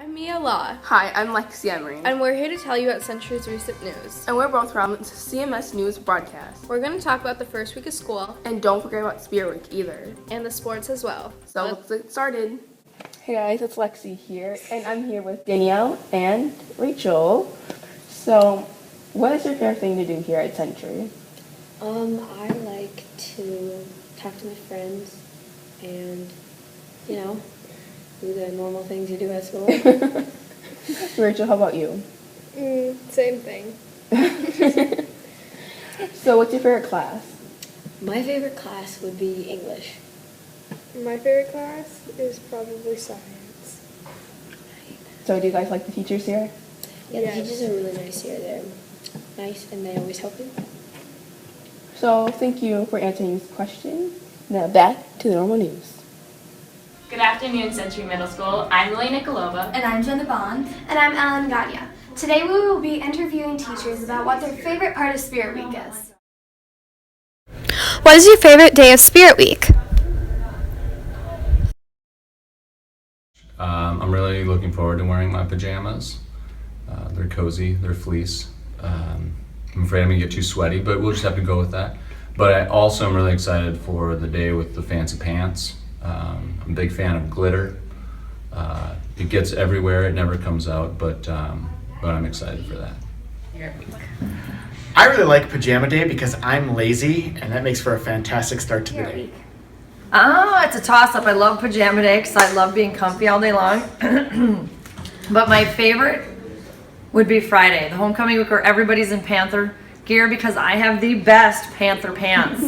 I'm Mia Law. Hi, I'm Lexi Emery. And we're here to tell you about Century's recent news. And we're both from CMS News Broadcast. We're going to talk about the first week of school. And don't forget about Spirit Week either. And the sports as well. So let's get started. Hey guys, it's Lexi here, and I'm here with Danielle and Rachel. So, what is your favorite thing to do here at Century? I like to talk to my friends and, do the normal things you do at school. Rachel, how about you? Same thing. So, what's your favorite class? My favorite class would be English. My favorite class is probably science. So, do you guys like the teachers here? Yeah, Yes. the teachers are really nice here. They're nice and they always help you. So, thank you for answering these questions. Now, back to the normal news. Good afternoon, Century Middle School. I'm Lily Nikolova. And I'm Jenna Bond. And I'm Ellen Gagna. Today we will be interviewing teachers about what their favorite part of Spirit Week is. What is your favorite day of Spirit Week? I'm really looking forward to wearing my pajamas. They're cozy, they're fleece. I'm afraid I'm gonna get too sweaty, but we'll just have to go with that. But I also am really excited for the day with the fancy pants. I'm a big fan of glitter. It gets everywhere, it never comes out, but I'm excited for that. I really like Pajama Day because I'm lazy, and that makes for a fantastic start to the day. Oh, it's a toss-up. I love Pajama Day because I love being comfy all day long. But my favorite would be Friday, the homecoming week where everybody's in Panther gear because I have the best Panther pants.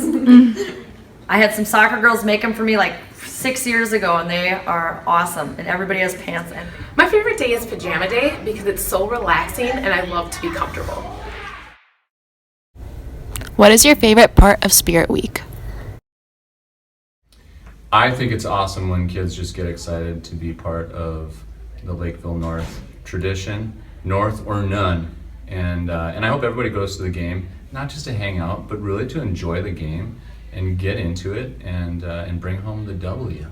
I had some soccer girls make them for me like 6 years ago, and they are awesome, and everybody has pants. And my favorite day is Pajama Day because it's so relaxing and I love to be comfortable. What is your favorite part of Spirit Week? I think it's awesome when kids just get excited to be part of the Lakeville North tradition, North or none. And I hope everybody goes to the game, not just to hang out, but really to enjoy the game and get into it and bring home the W.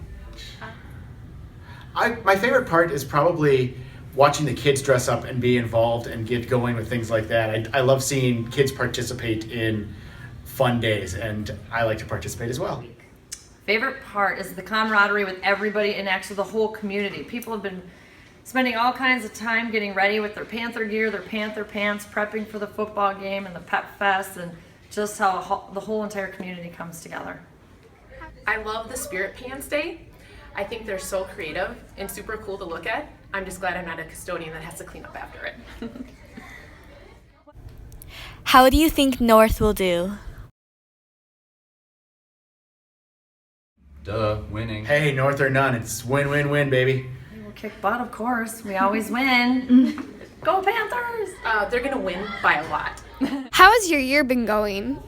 My favorite part is probably watching the kids dress up and be involved and get going with things like that. I love seeing kids participate in fun days, and I like to participate as well. favorite part is the camaraderie with everybody and actually the whole community. People have been spending all kinds of time getting ready with their Panther gear, their Panther pants, prepping for the football game and the Pep Fest, and just how the whole entire community comes together. I love the Spirit Pants Day. I think they're so creative and super cool to look at. I'm just glad I'm not a custodian that has to clean up after it. How do you think North will do? Duh, winning. Hey, North or none, it's win, win, win, baby. We will kick butt, of course. We always win. Go Panthers! They're gonna win by a lot. How has your year been going?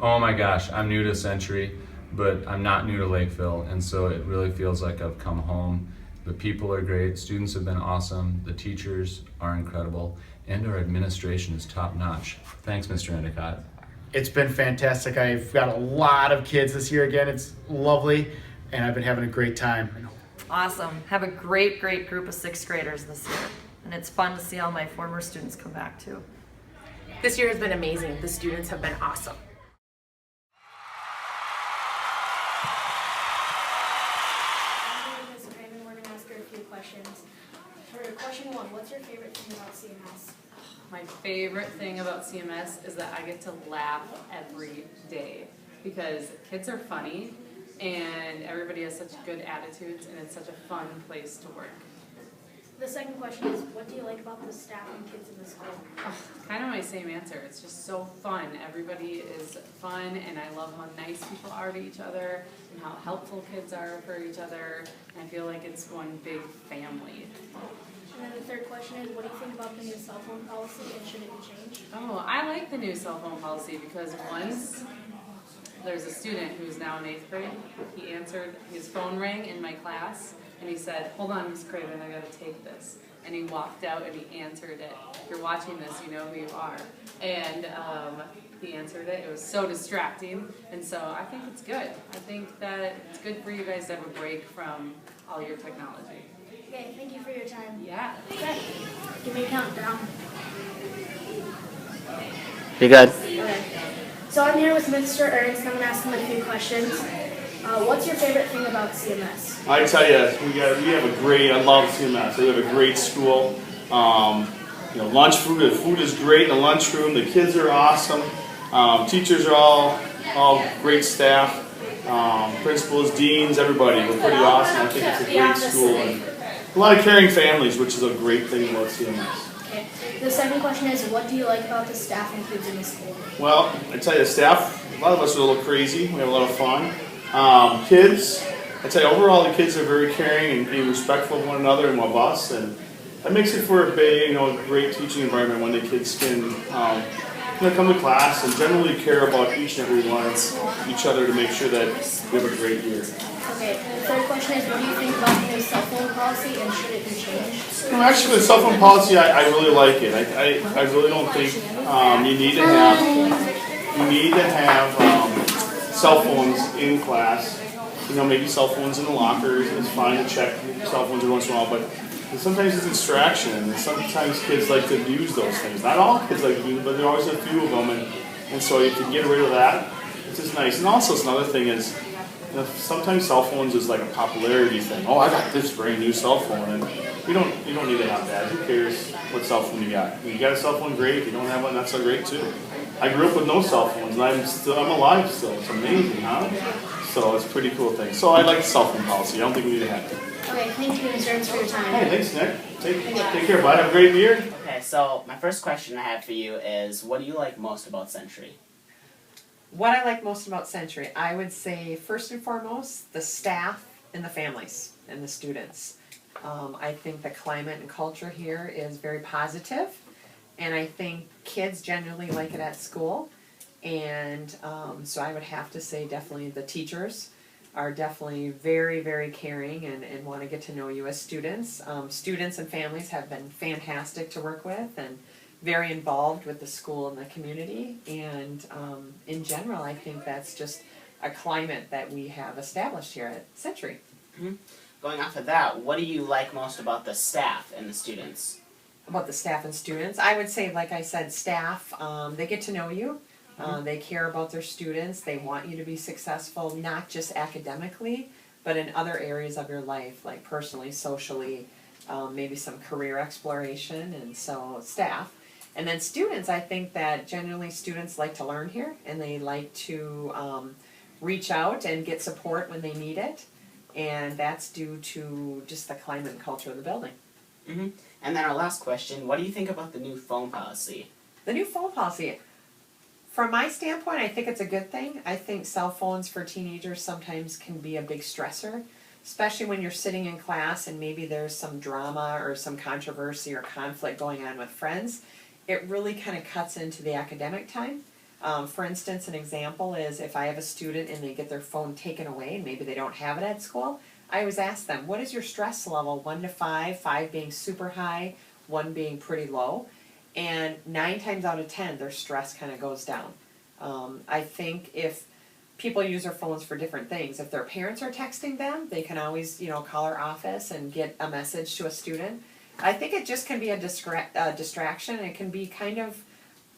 Oh my gosh, I'm new to Century, but I'm not new to Lakeville, and so it really feels like I've come home. The people are great, students have been awesome, the teachers are incredible, and our administration is top notch. Thanks, Mr. Endicott. It's been fantastic. I've got a lot of kids this year again. It's lovely, and I've been having a great time. Awesome. Have a great, great group of 6th graders this year. And it's fun to see all my former students come back too. This year has been amazing. The students have been awesome. Ms. Craven, we're going to ask her a few questions. For question 1, what's your favorite thing about CMS? My favorite thing about CMS is that I get to laugh every day because kids are funny and everybody has such good attitudes and it's such a fun place to work. The second question is, what do you like about the staff and kids in the school? Kind of my same answer. It's just so fun. Everybody is fun and I love how nice people are to each other and how helpful kids are for each other. And I feel like it's one big family. And then the third question is, what do you think about the new cell phone policy and should it be changed? Oh, I like the new cell phone policy because once there's a student who's now in 8th grade, he answered, his phone rang in my class and he said, "Hold on, Ms. Craven, I gotta take this." and he walked out and he answered it. If you're watching this, you know who you are. And he answered it. It was so distracting, and so I think it's good. I think that it's good for you guys to have a break from all your technology. Okay, thank you for your time. Yeah. Okay, give me a countdown. You good? Okay. So I'm here with Mr. Ernst, and I'm going to ask him a few questions. What's your favorite thing about CMS? I tell you, we have a great. I love CMS. We have a great school. You know, lunch food. The food is great in the lunchroom. The kids are awesome. Teachers are all great staff. Principals, deans, everybody. We're pretty awesome. I think it's a great school and a lot of caring families, which is a great thing about CMS. Okay. The second question is, what do you like about the staff and kids in the school? Well, I tell you, the staff. A lot of us are a little crazy. We have a lot of fun. Kids. I tell you, overall, the kids are very caring and being respectful of one another and of us, and that makes it for a great teaching environment when the kids can come to class and generally care about each and every one of each other to make sure that we have a great year. Okay, the third question is, what do you think about the new cell phone policy and should it be changed? No, actually, the cell phone policy, I really like it. I really don't think you need to have cell phones in class. You know, maybe cell phones in the lockers. It's fine to check cell phones every once in a while, but sometimes it's a distraction, and sometimes kids like to use those things. Not all kids like to use them, but there are always a few of them, and so you can get rid of that. It's just nice. And also, another thing is, you know, sometimes cell phones is like a popularity thing. Oh, I got this brand new cell phone, and you don't need to have that. Who cares what cell phone you got? If you got a cell phone, great. If you don't have one, that's so great too. I grew up with no cell phones, and I'm alive still. It's amazing, huh? So it's a pretty cool thing. So I like the cell phone policy. I don't think we need to have it. Okay, thank you, Mr. Ernst, for your time. Hey, thanks, Nick. Take care, bud. Have a great year. Okay, so my first question I have for you is, what do you like most about Century? What I like most about Century, I would say first and foremost, the staff and the families and the students. I think the climate and culture here is very positive, and I think kids generally like it at school. And so I would have to say definitely the teachers are definitely very, very caring and want to get to know you as students. Students and families have been fantastic to work with and very involved with the school and the community. And in general, I think that's just a climate that we have established here at Century. Mm-hmm. Going off of that, what do you like most about the staff and the students? About the staff and students? I would say, like I said, staff, they get to know you. They care about their students. They want you to be successful, not just academically, but in other areas of your life, like personally, socially, maybe some career exploration, and so staff. And then students, I think that generally students like to learn here, and they like to reach out and get support when they need it, and that's due to just the climate and culture of the building. Mm-hmm. And then our last question, what do you think about the new phone policy? The new phone policy. From my standpoint, I think it's a good thing. I think cell phones for teenagers sometimes can be a big stressor, especially when you're sitting in class and maybe there's some drama or some controversy or conflict going on with friends. It really kind of cuts into the academic time. For instance, an example is if I have a student and they get their phone taken away and maybe they don't have it at school, I always ask them, what is your stress level? 1 to 5, 5 being super high, 1 being pretty low. And 9 times out of 10, their stress kind of goes down. I think if people use their phones for different things, if their parents are texting them, they can always, call our office and get a message to a student. I think it just can be a distraction. It can be kind of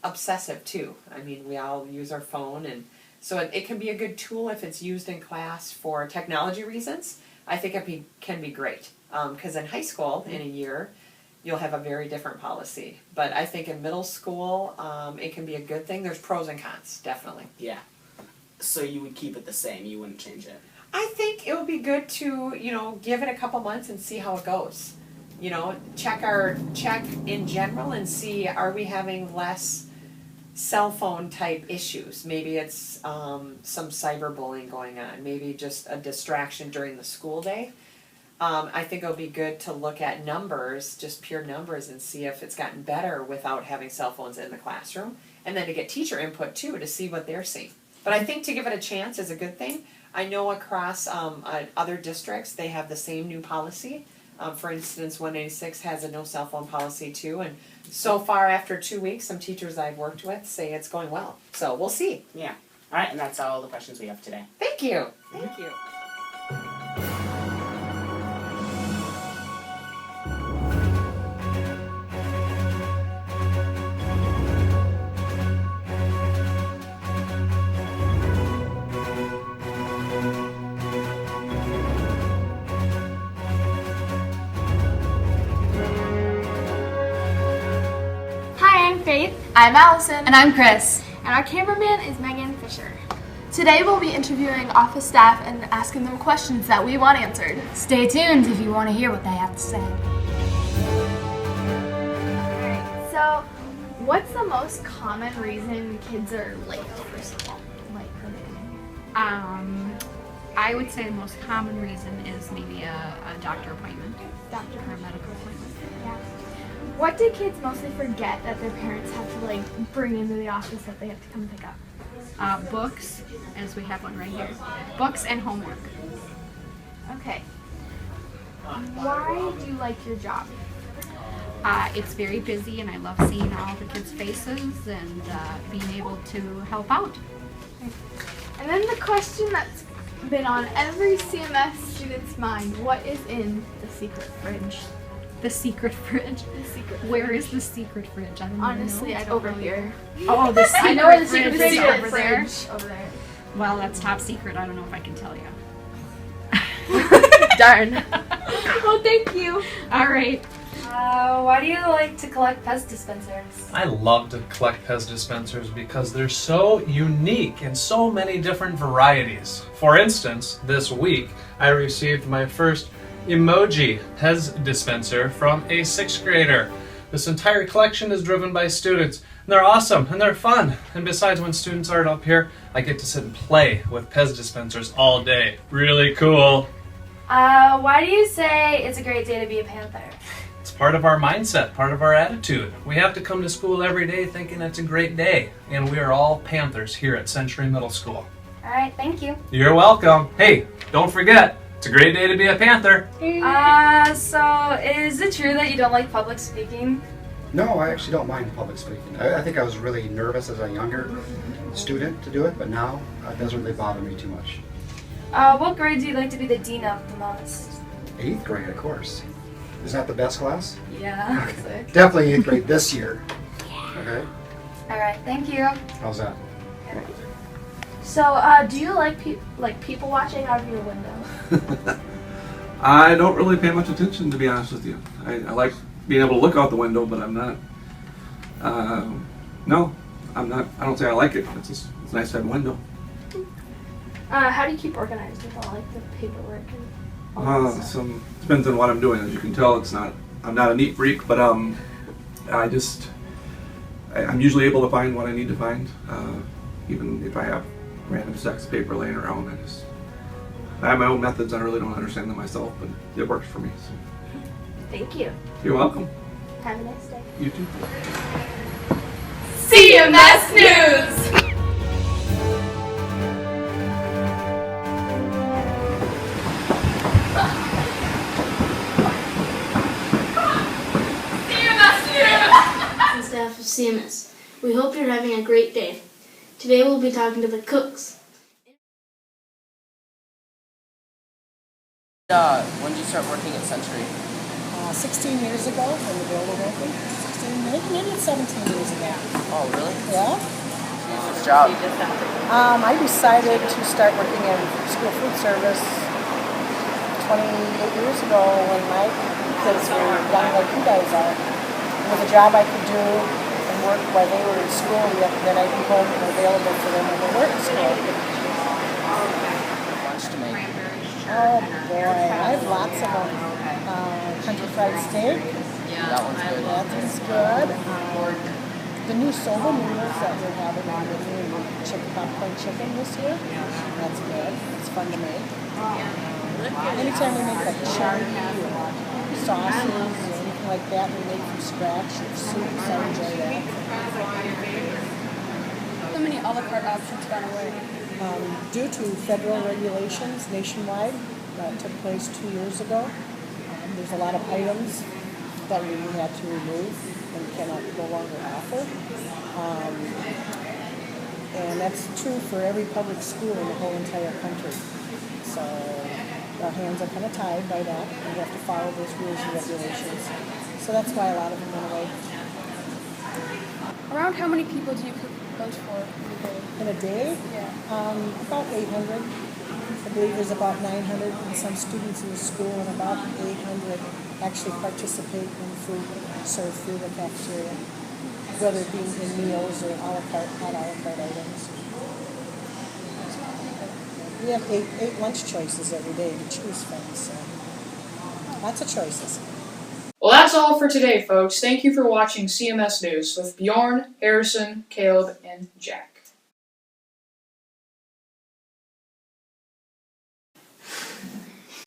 obsessive too. I mean, we all use our phone, and so it can be a good tool if it's used in class for technology reasons. I think it can be great because in high school, in a year, you'll have a very different policy. But I think in middle school, it can be a good thing. There's pros and cons, definitely. Yeah. So you would keep it the same, you wouldn't change it? I think it would be good to, give it a couple months and see how it goes. Check in general and see, are we having less cell phone type issues? Maybe it's some cyberbullying going on, maybe just a distraction during the school day. I think it'll be good to look at numbers, just pure numbers, and see if it's gotten better without having cell phones in the classroom. And then to get teacher input too, to see what they're seeing. But I think to give it a chance is a good thing. I know across other districts, they have the same new policy. For instance, 186 has a no cell phone policy too, and so far after 2 weeks, some teachers I've worked with say it's going well. So we'll see. Yeah. All right, and that's all the questions we have today. Thank you. Thank you. Hi, I'm Faith. I'm Allison. And I'm Chris. And our cameraman is Megan Fisher. Today we'll be interviewing office staff and asking them questions that we want answered. Stay tuned if you want to hear what they have to say. Alright, so what's the most common reason kids are late for school? I would say the most common reason is maybe a doctor appointment. Doctor or a medical appointment. Yeah. What do kids mostly forget that their parents have to bring into the office that they have to come pick up? Books, as we have one right here. Books and homework. Okay. Why do you like your job? It's very busy and I love seeing all the kids' faces and being able to help out. And then the question that's been on every CMS student's mind, what is in the secret fridge? The secret fridge? The secret fridge. Where is the secret fridge? I don't Honestly, know. I don't over know here. Oh, the secret I know where the fridge secret is fridge over there. Over there. Well, that's top secret. I don't know if I can tell you. Darn. Well, thank you. All right. Why do you like to collect Pez dispensers? I love to collect Pez dispensers because they're so unique in so many different varieties. For instance, this week I received my first emoji Pez dispenser from a 6th grader. This entire collection is driven by students. And they're awesome and they're fun. And besides, when students aren't up here, I get to sit and play with Pez dispensers all day. Really cool. Why do you say it's a great day to be a Panther? It's part of our mindset, part of our attitude. We have to come to school every day thinking it's a great day. And we are all Panthers here at Century Middle School. All right, thank you. You're welcome. Hey, don't forget, it's a great day to be a Panther. So is it true that you don't like public speaking? No, I actually don't mind public speaking. I think I was really nervous as a younger student to do it, but now it doesn't really bother me too much. What grade do you like to be the dean of the most? 8th grade, of course. Isn't that the best class? Yeah. Okay. Definitely 8th grade this year. Okay. All right, thank you. How's that? So, do you like people watching out of your window? I don't really pay much attention, to be honest with you. I like being able to look out the window, but I'm not. No, I'm not. I don't say I like it. It's nice to have a window. How do you keep organized with all the paperwork and all that stuff? Depends on what I'm doing. As you can tell, I'm not a neat freak, but I'm usually able to find what I need to find, even if I have random stacks of paper laying around. I have my own methods. I really don't understand them myself, but it works for me. So. Thank you. You're welcome. Have a nice day. You too. CMS News! Staff of CMS. We hope you're having a great day. Today we'll be talking to the cooks. When did you start working at Century? 16 years ago when the building opened. 16, maybe it's 17 years ago. Oh, really? Yeah. What's your job? I decided to start working in school food service 28 years ago when my kids were young like you guys are. It was a job I could do and work while they were in school, yet then I'd be home and available for them when they weren't in school. Lunch to make. Oh boy, I have lots of them. Country fried steak. Yeah, that one's good. That one's good. The new soba noodles that we're having on the new popcorn chicken this year. That's good. It's fun to make. Anytime we make like chili or sauces or anything like that, we make from scratch. Soups, I enjoy that. So many a la carte options gone away. Due to federal regulations nationwide that took place 2 years ago, there's There's a lot of items that we had to remove and cannot no longer offer. And that's true for every public school in the whole entire country. So our hands are kind of tied by that. We have to follow those rules and regulations. So that's why a lot of them went away. Around how many people do you cook lunch for In a day? Yeah. About 800. I believe there's about 900 and some students in the school, and about 800 actually participate in food, serve food in the cafeteria, whether it be in meals or a la carte, not a la carte items. We have eight lunch choices every day to choose from, so lots of choices. Well, that's all for today, folks. Thank you for watching CMS News with Bjorn, Harrison, Caleb, and Jack.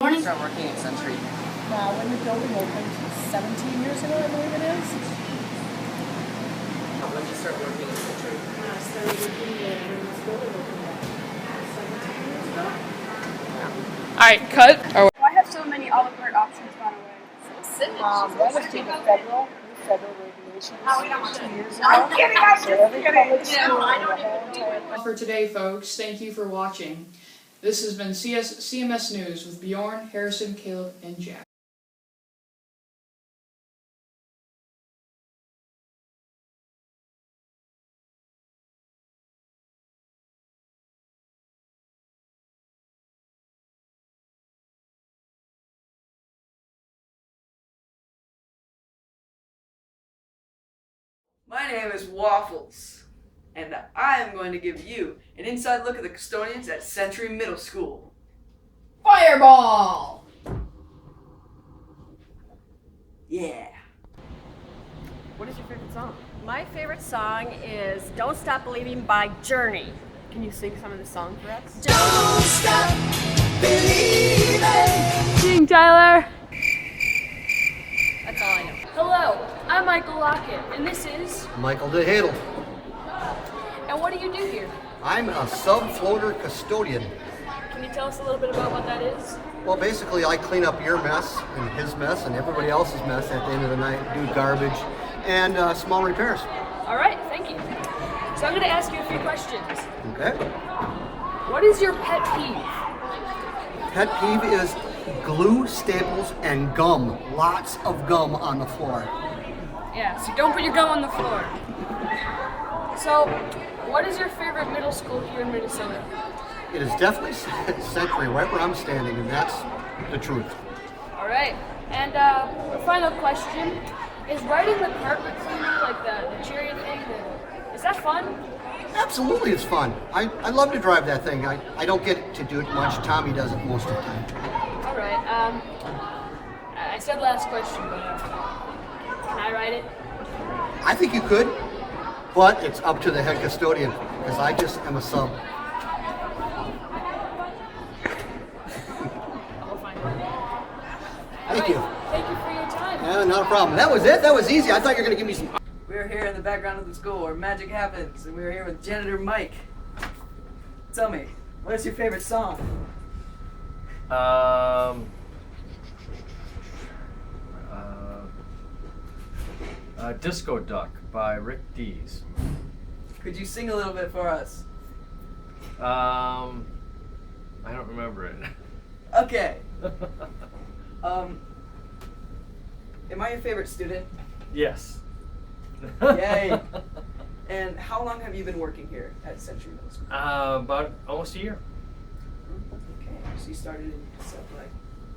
Morning. Start working at Century. When the building opened 17 years ago, I believe it is. When did you start working at Century? I started working there when this building opened 17 years ago. Alright, cut. Why have so many a la carte options gone away? That was due to federal regulations 2 years ago. So every public school in the whole entire For today, folks, thank you for watching. This has been CMS News with Bjorn, Harrison, Caleb, and Jack. My name is Waffles, and I am going to give you an inside look at the custodians at Century Middle School. Fireball! Yeah. What is your favorite song? My favorite song is Don't Stop Believing by Journey. Can you sing some of the song for us? Don't stop believing. Sing, Tyler. That's all I know. Hello, I'm Michael Lockett, and this is... Michael DeHadel. And what do you do here? I'm a sub-floater custodian. Can you tell us a little bit about what that is? Well, basically, I clean up your mess and his mess and everybody else's mess at the end of the night, do garbage and small repairs. All right, thank you. So I'm going to ask you a few questions. Okay. What is your pet peeve? Pet peeve is glue, staples, and gum. Lots of gum on the floor. Yeah, so don't put your gum on the floor. So, what is your favorite middle school here in Minnesota? It is definitely Century, right where I'm standing, and that's the truth. All right, and the final question, is riding the carpet cleaner, like the chariot thing, is that fun? Absolutely, it's fun. I love to drive that thing. I don't get to do it much. Tommy does it most of the time. All right, I said last question, but can I ride it? I think you could, but it's up to the head custodian, because I just am a sub. Thank you. Thank you for your time. Yeah, not a problem. That was it? That was easy. I thought you were going to give me some... We're here in the background of the school where magic happens, and we're here with janitor Mike. Tell me, what is your favorite song? Disco Duck by Rick Dees. Could you sing a little bit for us? I don't remember it. Okay. Am I your favorite student? Yes. Yay. And how long have you been working here at Century Middle School? About almost a year. Okay, so you started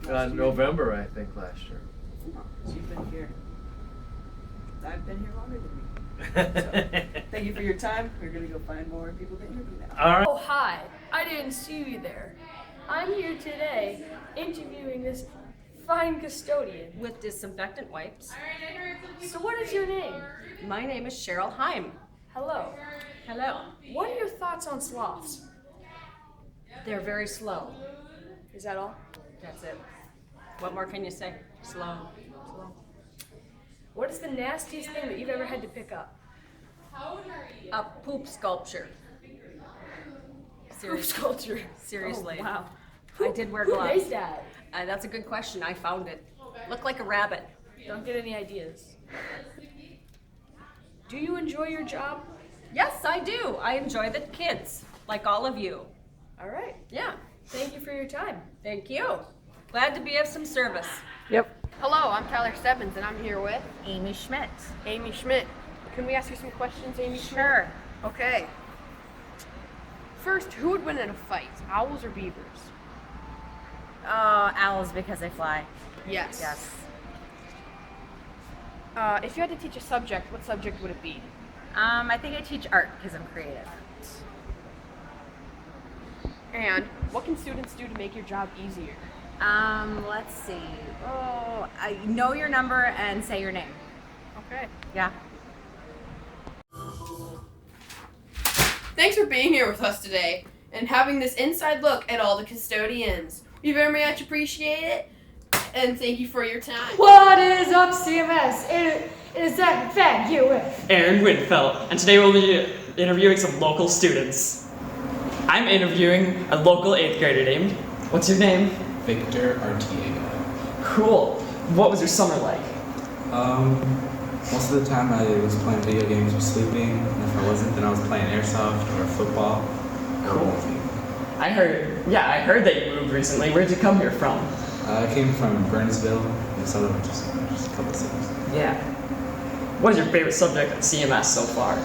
in November, I think, last year. So you've been here. I've been here longer than you. So, thank you for your time. We're going to go find more people to interview now. All right. Oh, hi. I didn't see you there. I'm here today interviewing this fine custodian. With disinfectant wipes. So what is your name? My name is Cheryl Heim. Hello. Hello. What are your thoughts on sloths? They're very slow. Is that all? That's it. What more can you say? Slow. Slow. What is the nastiest thing that you've ever had to pick up? A poop sculpture. Poop sculpture? Seriously. Oh, wow. I did wear Who gloves. made that? That's a good question. I found it. Look like a rabbit. Don't get any ideas. Do you enjoy your job? Yes, I do. I enjoy the kids, like all of you. All right. Yeah. Thank you for your time. Thank you. Glad to be of some service. Yep. Hello, I'm Tyler Stebbins, and I'm here with Amy Schmidt. Amy Schmidt. Can we ask you some questions, Amy Schmidt? Sure. Okay. First, who would win in a fight, owls or beavers? Owls because they fly. Yes. Yes. If you had to teach a subject, what subject would it be? I think I teach art because I'm creative. And what can students do to make your job easier? Let's see. I know your number and say your name. Okay. Yeah. Thanks for being here with us today and having this inside look at all the custodians. We very much appreciate it, and thank you for your time. What is up, CMS? It is Zach McFadden here with Aaron Winfeld, and today we'll be interviewing some local students. I'm interviewing a local 8th grader named, what's your name? Victor Artiega. Cool. What was your summer like? Most of the time I was playing video games or sleeping, and if I wasn't, then I was playing airsoft or football. Cool. I heard that you moved recently. Where'd you come here from? I came from Burnsville, Minnesota, just a couple cities. Yeah. What is your favorite subject at CMS so far?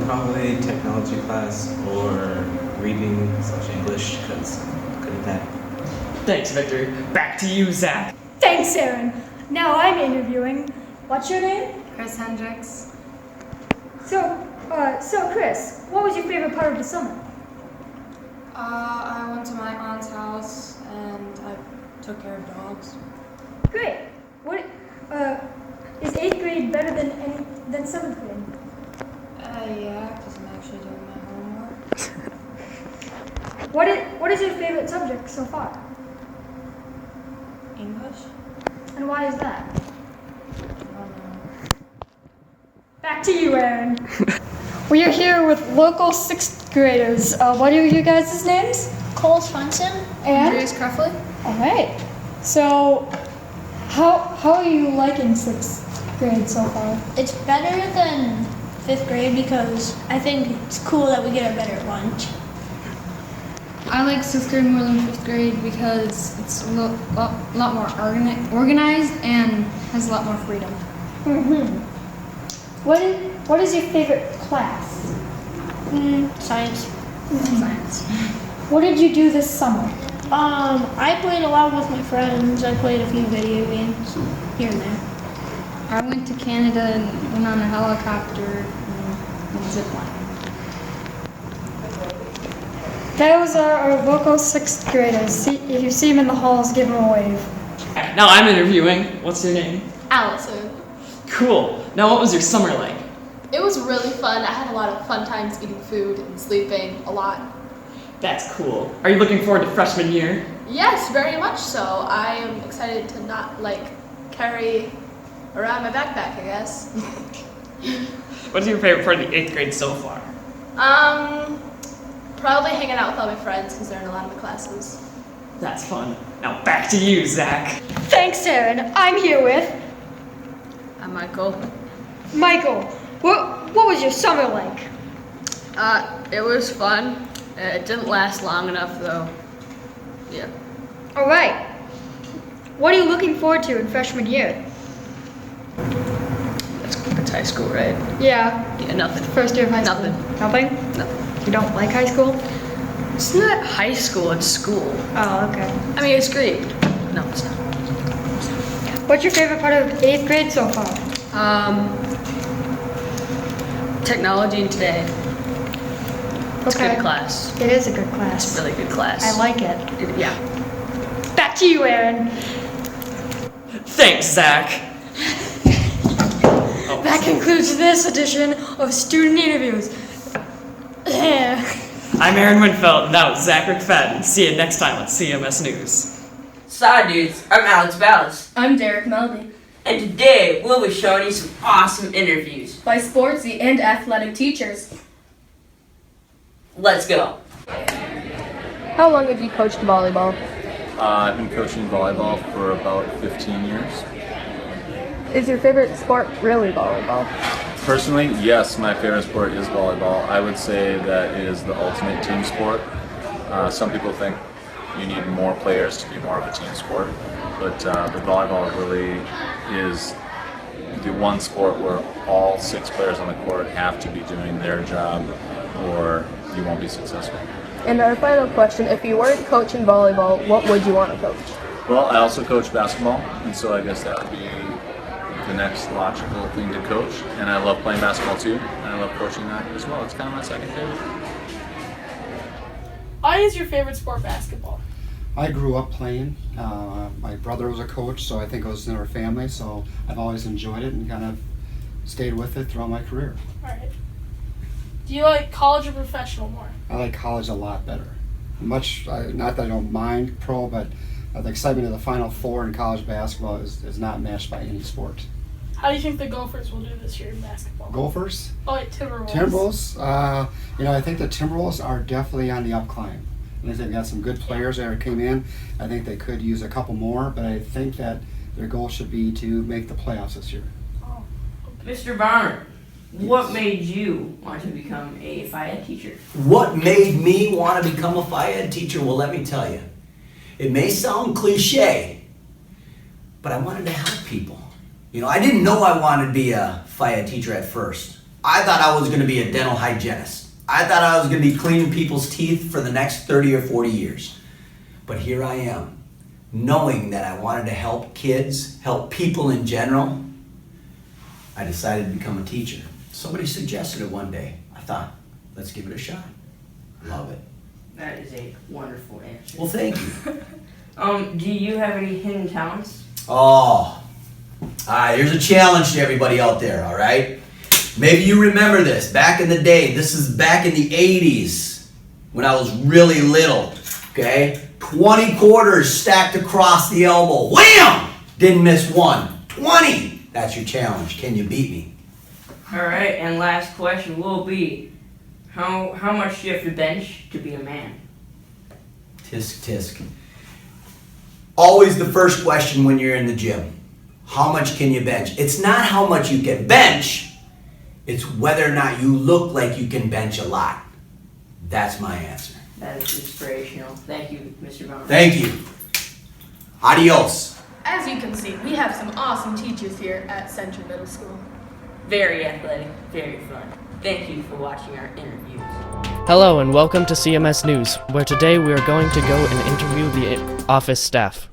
Probably technology class or reading / English, because I'm good at that. Thanks, Victor. Back to you, Zach. Thanks, Aaron. Now I'm interviewing. What's your name? Chris Hendricks. So Chris, what was your favorite part of the summer? I went to my aunt's house and I took care of dogs. Great. What is 8th grade better than 7th grade? Yeah, because I'm actually doing my homework. What is your favorite subject so far? English. And why is that? Back to you, Aaron. We are here with local 6th graders. What are you guys' names? Cole Swenson. And? Andreas Cruffley. All right. So, how are you liking 6th grade so far? It's better than 5th grade because I think it's cool that we get a better lunch. I like 6th grade more than 5th grade because it's a lot more organized and has a lot more freedom. Mm-hmm. What is your favorite class? Science. Mm-hmm. Science. What did you do this summer? I played a lot with my friends. I played a few video games here and there. I went to Canada and went on a helicopter and zip line. Those are our local 6th graders. If you see them in the halls, give them a wave. Now I'm interviewing. What's your name? Allison. Cool. Now what was your summer like? It was really fun. I had a lot of fun times eating food and sleeping a lot. That's cool. Are you looking forward to freshman year? Yes, very much so. I am excited to not carry around my backpack, I guess. What's your favorite part of the 8th grade so far? Probably hanging out with all my friends because they're in a lot of the classes. That's fun. Now back to you, Zach. Thanks, Aaron. I'm here with I'm Michael. Michael. What was your summer like? It was fun. It didn't last long enough though. Yeah. All right. What are you looking forward to in freshman year? It's high school, right? Yeah. Yeah, nothing. First year of high school. Nothing? Nothing. You don't like high school? It's not high school, it's school. Oh, okay. I mean, it's great. No, it's not. What's your favorite part of 8th grade so far? Technology and today. It's a good class. It is a good class. It's a really good class. I like it. Yeah. Back to you, Aaron. Thanks, Zach. That concludes this edition of Student Interviews. I'm Aaron Winfeld, now Zach McFadden. See you next time on CMS News. Saw dudes, I'm Alex Ballas. I'm Derek Melby. And today we'll be showing you some awesome interviews By sportsy and athletic teachers. Let's go. How long have you coached volleyball? I've been coaching volleyball for about 15 years. Is your favorite sport really volleyball? Personally, yes, my favorite sport is volleyball. I would say that it is the ultimate team sport. Some people think you need more players to be more of a team sport, but volleyball really is the one sport where all 6 players on the court have to be doing their job or you won't be successful. And our final question, if you weren't coaching volleyball, what would you want to coach? Well, I also coach basketball, and so I guess that would be the next logical thing to coach. And I love playing basketball too, and I love coaching that as well. It's kind of my second favorite. Why is your favorite sport basketball? I grew up playing. My brother was a coach, so I think it was in our family, so I've always enjoyed it and kind of stayed with it throughout my career. All right. Do you like college or professional more? I like college a lot better. Not that I don't mind pro, but the excitement of the Final Four in college basketball is not matched by any sport. How do you think the Gophers will do this year in basketball? Gophers? Oh, wait, Timberwolves. Timberwolves? I think the Timberwolves are definitely on the up climb. I think they've got some good players that came in. I think they could use a couple more, but I think that their goal should be to make the playoffs this year. Oh. Mr. Bonner, what made you want to become a FIED teacher? What made me want to become a FIED teacher? Well, let me tell you. It may sound cliche, but I wanted to help people. I didn't know I wanted to be a FIED teacher at first. I thought I was going to be a dental hygienist. I thought I was going to be cleaning people's teeth for the next 30 or 40 years. But here I am, knowing that I wanted to help kids, help people in general. I decided to become a teacher. Somebody suggested it one day. I thought, let's give it a shot. Love it. That is a wonderful answer. Well, thank you. Do you have any hidden talents? Oh, here's a challenge to everybody out there, all right? Maybe you remember this. Back in the day, this is back in the 80s when I was really little, okay? 20 quarters stacked across the elbow. Wham! Didn't miss one. 20! That's your challenge. Can you beat me? All right, and last question will be, how much do you have to bench to be a man? Tisk, tisk. Always the first question when you're in the gym. How much can you bench? It's not how much you can bench. It's whether or not you look like you can bench a lot. That's my answer. That is inspirational. Thank you, Mr. Bonner. Thank you. Adios. As you can see, we have some awesome teachers here at Century Middle School. Very athletic, very fun. Thank you for watching our interviews. Hello and welcome to CMS News, where today we are going to go and interview the office staff.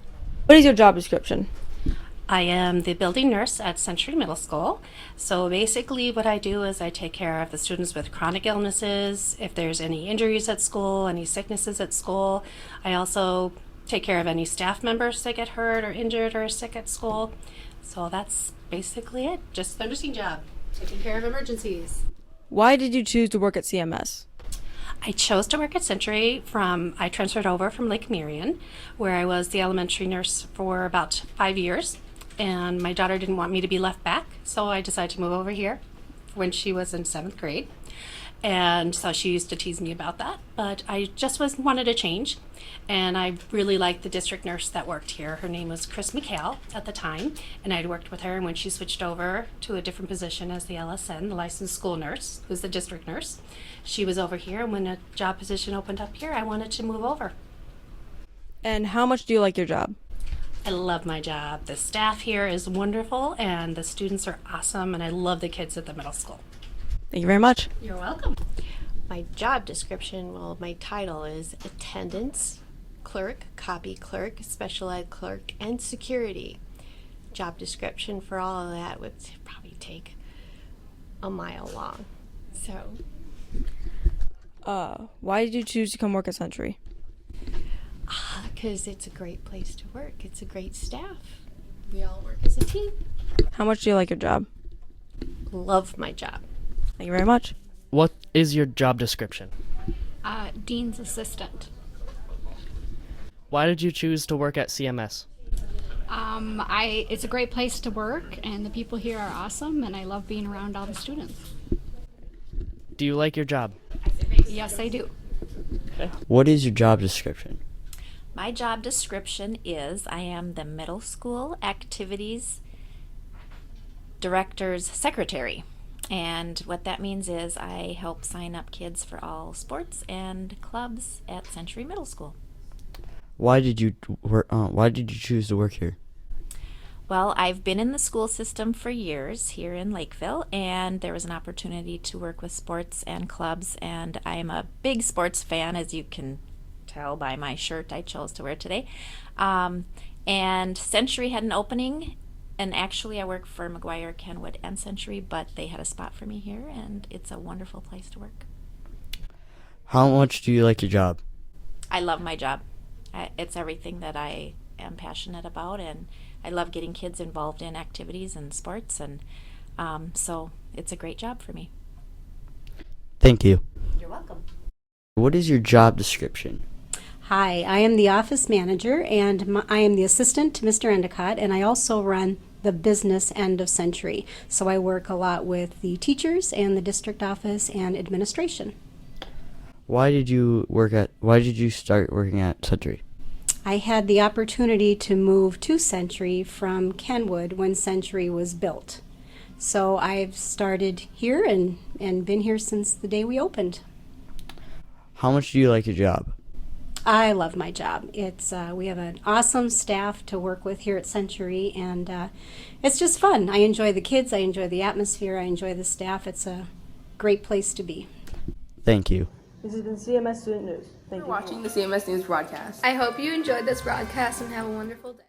What is your job description? I am the building nurse at Century Middle School. So basically what I do is I take care of the students with chronic illnesses, if there's any injuries at school, any sicknesses at school. I also take care of any staff members that get hurt or injured or sick at school. So that's basically it, just the nursing job, taking care of emergencies. Why did you choose to work at CMS? I chose to work at Century I transferred over from Lake Marion, where I was the elementary nurse for about 5 years. And my daughter didn't want me to be left back, so I decided to move over here when she was in 7th grade. And so she used to tease me about that, but I just wanted a change. And I really liked the district nurse that worked here. Her name was Chris McHale at the time, and I'd worked with her. And when she switched over to a different position as the LSN, the licensed school nurse, who's the district nurse, she was over here. And when a job position opened up here, I wanted to move over. And how much do you like your job? I love my job. The staff here is wonderful, and the students are awesome, and I love the kids at the middle school. Thank you very much. You're welcome. My job description, well, my title is attendance clerk, copy clerk, special ed clerk, and security. Job description for all of that would probably take a mile long. So, why did you choose to come work at Century? Because it's a great place to work. It's a great staff. We all work as a team. How much do you like your job? Love my job. Thank you very much. What is your job description? Dean's assistant. Why did you choose to work at CMS? It's a great place to work, and the people here are awesome, and I love being around all the students. Do you like your job? Yes, I do. Okay. What is your job description? My job description is I am the middle school activities director's secretary. And what that means is I help sign up kids for all sports and clubs at Century Middle School. Why did you choose to work here? Well, I've been in the school system for years here in Lakeville, and there was an opportunity to work with sports and clubs, and I'm a big sports fan, as you can tell by my shirt I chose to wear today. And Century had an opening, and actually I work for McGuire, Kenwood, and Century, but they had a spot for me here, and it's a wonderful place to work. How much do you like your job? I love my job. It's everything that I am passionate about, and I love getting kids involved in activities and sports, and so it's a great job for me. Thank you. You're welcome. What is your job description? Hi, I am the office manager, and I am the assistant to Mr. Endicott, and I also run the business end of Century. So I work a lot with the teachers and the district office and administration. Why did you start working at Century? I had the opportunity to move to Century from Kenwood when Century was built. So I've started here and been here since the day we opened. How much do you like your job? I love my job. It's we have an awesome staff to work with here at Century, and it's just fun. I enjoy the kids, I enjoy the atmosphere, I enjoy the staff. It's a great place to be. Thank you. This has been CMS Student News. Thank you for watching the CMS News broadcast. I hope you enjoyed this broadcast and have a wonderful day.